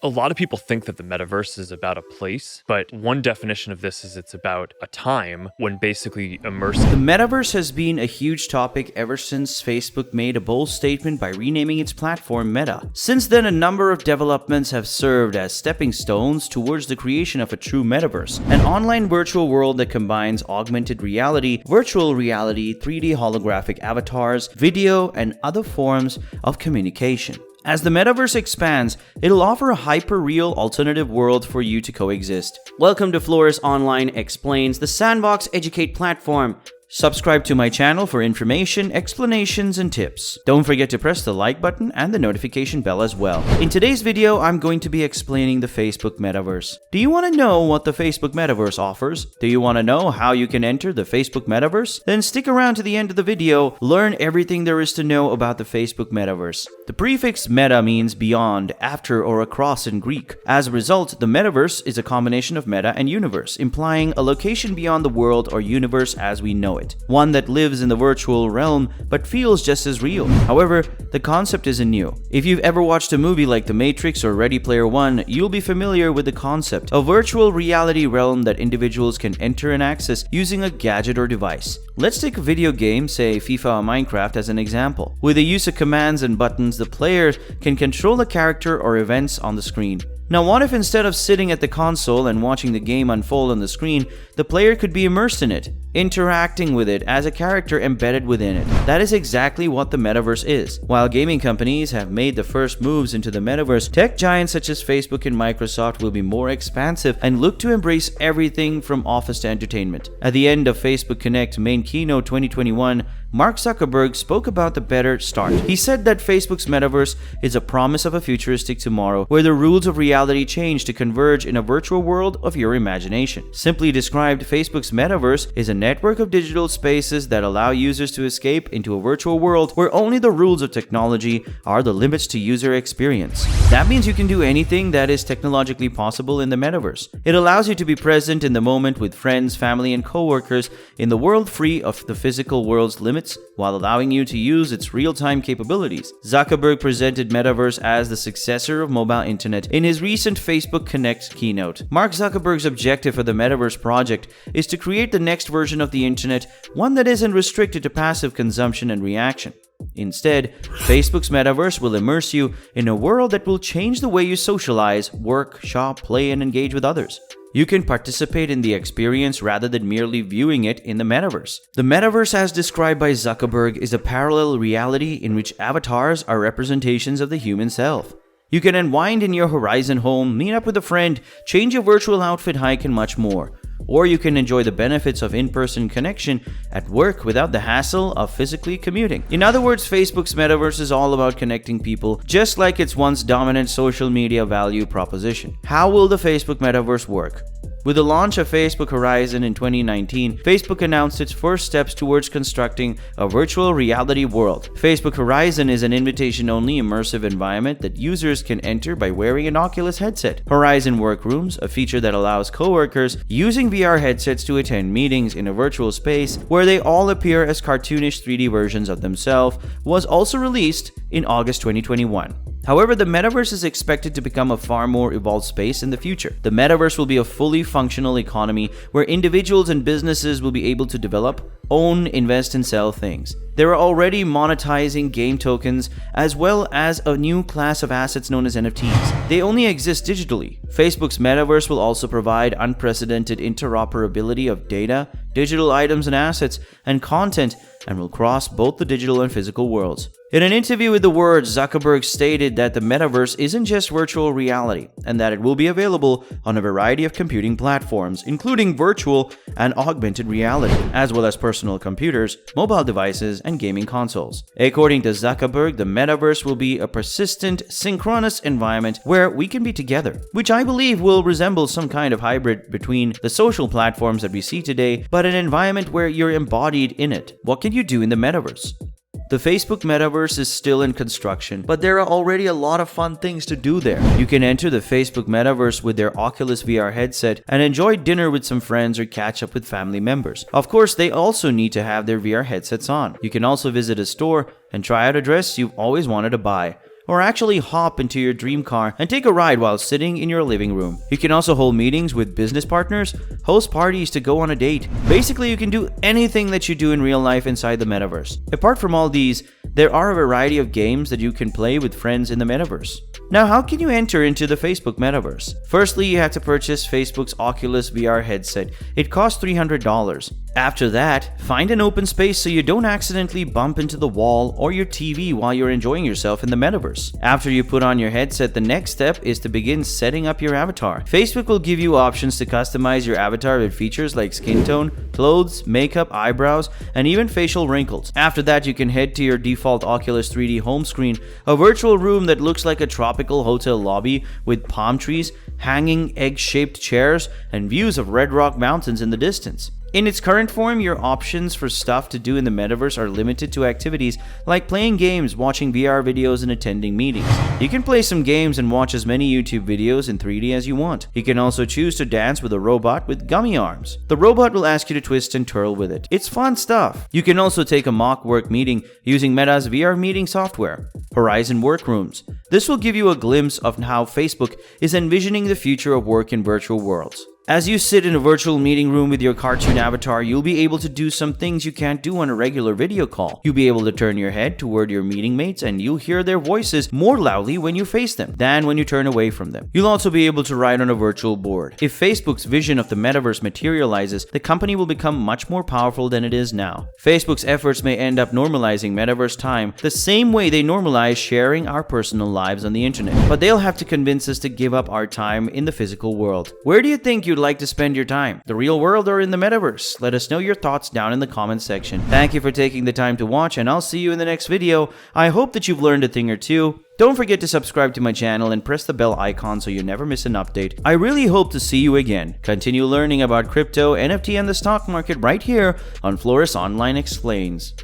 A lot of people think that the metaverse is about a place, but one definition of this is it's about a time when basically immersed. The metaverse has been a huge topic ever since Facebook made a bold statement by renaming its platform Meta. Since then, a number of developments have served as stepping stones towards the creation of a true metaverse, an online virtual world that combines augmented reality, virtual reality, 3D holographic avatars, video, and other forms of communication. As the metaverse expands, it'll offer a hyper-real alternative world for you to coexist. Welcome to Flores Online Explains, the Sandbox Educate platform. Subscribe to my channel for information, explanations, and tips. Don't forget to press the like button and the notification bell as well. In today's video, I'm going to be explaining the Facebook Metaverse. Do you want to know what the Facebook Metaverse offers? Do you want to know how you can enter the Facebook Metaverse? Then stick around to the end of the video, learn everything there is to know about the Facebook Metaverse. The prefix meta means beyond, after, or across in Greek. As a result, the metaverse is a combination of meta and universe, implying a location beyond the world or universe as we know it. One that lives in the virtual realm but feels just as real. However, the concept isn't new. If you've ever watched a movie like The Matrix or Ready Player One, you'll be familiar with the concept. A virtual reality realm that individuals can enter and access using a gadget or device. Let's take a video game, say FIFA or Minecraft, as an example. With the use of commands and buttons, the player can control a character or events on the screen. Now, what if instead of sitting at the console and watching the game unfold on the screen, the player could be immersed in it, interacting with it as a character embedded within it? That is exactly what the metaverse is. While gaming companies have made the first moves into the metaverse, tech giants such as Facebook and Microsoft will be more expansive and look to embrace everything from office to entertainment. At the end of Facebook Connect main keynote 2021, Mark Zuckerberg spoke about the better start. He said that Facebook's metaverse is a promise of a futuristic tomorrow where the rules of reality change to converge in a virtual world of your imagination. Simply described, Facebook's metaverse is a network of digital spaces that allow users to escape into a virtual world where only the rules of technology are the limits to user experience. That means you can do anything that is technologically possible in the metaverse. It allows you to be present in the moment with friends, family, and co-workers in the world free of the physical world's limits, while allowing you to use its real-time capabilities. Zuckerberg presented Metaverse as the successor of mobile internet in his recent Facebook Connect keynote. Mark Zuckerberg's objective for the Metaverse project is to create the next version of the internet, one that isn't restricted to passive consumption and reaction. Instead, Facebook's Metaverse will immerse you in a world that will change the way you socialize, work, shop, play, and engage with others. You can participate in the experience rather than merely viewing it in the metaverse. The metaverse, as described by Zuckerberg, is a parallel reality in which avatars are representations of the human self. You can unwind in your Horizon home, meet up with a friend, change your virtual outfit, hike, and much more. Or you can enjoy the benefits of in-person connection at work without the hassle of physically commuting. In other words, Facebook's metaverse is all about connecting people, just like its once dominant social media value proposition. How will the Facebook metaverse work? With the launch of Facebook Horizon in 2019, Facebook announced its first steps towards constructing a virtual reality world. Facebook Horizon is an invitation-only immersive environment that users can enter by wearing an Oculus headset. Horizon Workrooms, a feature that allows coworkers using VR headsets to attend meetings in a virtual space where they all appear as cartoonish 3D versions of themselves, was also released in August 2021. However, the metaverse is expected to become a far more evolved space in the future. The metaverse will be a fully functional economy where individuals and businesses will be able to develop, own, invest, and sell things. They are already monetizing game tokens as well as a new class of assets known as NFTs. They only exist digitally. Facebook's metaverse will also provide unprecedented interoperability of data, digital items and assets, and content, and will cross both the digital and physical worlds. In an interview with The Word, Zuckerberg stated that the metaverse isn't just virtual reality, and that it will be available on a variety of computing platforms, including virtual and augmented reality, as well as personal computers, mobile devices, and gaming consoles. According to Zuckerberg, the metaverse will be a persistent, synchronous environment where we can be together, which I believe will resemble some kind of hybrid between the social platforms that we see today, but an environment where you're embodied in it. What can you do in the metaverse? The Facebook Metaverse is still in construction, but there are already a lot of fun things to do there. You can enter the Facebook Metaverse with their Oculus VR headset and enjoy dinner with some friends or catch up with family members. Of course, they also need to have their VR headsets on. You can also visit a store and try out a dress you've always wanted to buy, or actually hop into your dream car and take a ride while sitting in your living room. You can also hold meetings with business partners, host parties to go on a date. Basically, you can do anything that you do in real life inside the metaverse. Apart from all these, there are a variety of games that you can play with friends in the metaverse. Now, how can you enter into the Facebook metaverse? Firstly, you have to purchase Facebook's Oculus VR headset. It costs $300. After that, find an open space so you don't accidentally bump into the wall or your TV while you're enjoying yourself in the metaverse. After you put on your headset, the next step is to begin setting up your avatar. Facebook will give you options to customize your avatar with features like skin tone, clothes, makeup, eyebrows, and even facial wrinkles. After that, you can head to your default Oculus 3D home screen, a virtual room that looks like a tropical hotel lobby with palm trees, hanging egg-shaped chairs, and views of Red Rock Mountains in the distance. In its current form, your options for stuff to do in the metaverse are limited to activities like playing games, watching VR videos, and attending meetings. You can play some games and watch as many YouTube videos in 3D as you want. You can also choose to dance with a robot with gummy arms. The robot will ask you to twist and twirl with it. It's fun stuff. You can also take a mock work meeting using Meta's VR meeting software, Horizon Workrooms. This will give you a glimpse of how Facebook is envisioning the future of work in virtual worlds. As you sit in a virtual meeting room with your cartoon avatar, you'll be able to do some things you can't do on a regular video call. You'll be able to turn your head toward your meeting mates and you'll hear their voices more loudly when you face them than when you turn away from them. You'll also be able to ride on a virtual board. If Facebook's vision of the metaverse materializes, the company will become much more powerful than it is now. Facebook's efforts may end up normalizing metaverse time the same way they normalize sharing our personal lives on the internet, but they'll have to convince us to give up our time in the physical world. Where do you think you'd like to spend your time? The real world or in the metaverse? Let us know your thoughts down in the comments section. Thank you for taking the time to watch, and I'll see you in the next video. I hope that you've learned a thing or two. Don't forget to subscribe to my channel and press the bell icon so you never miss an update. I really hope to see you again. Continue learning about crypto, NFT, and the stock market right here on Flores Online Explains.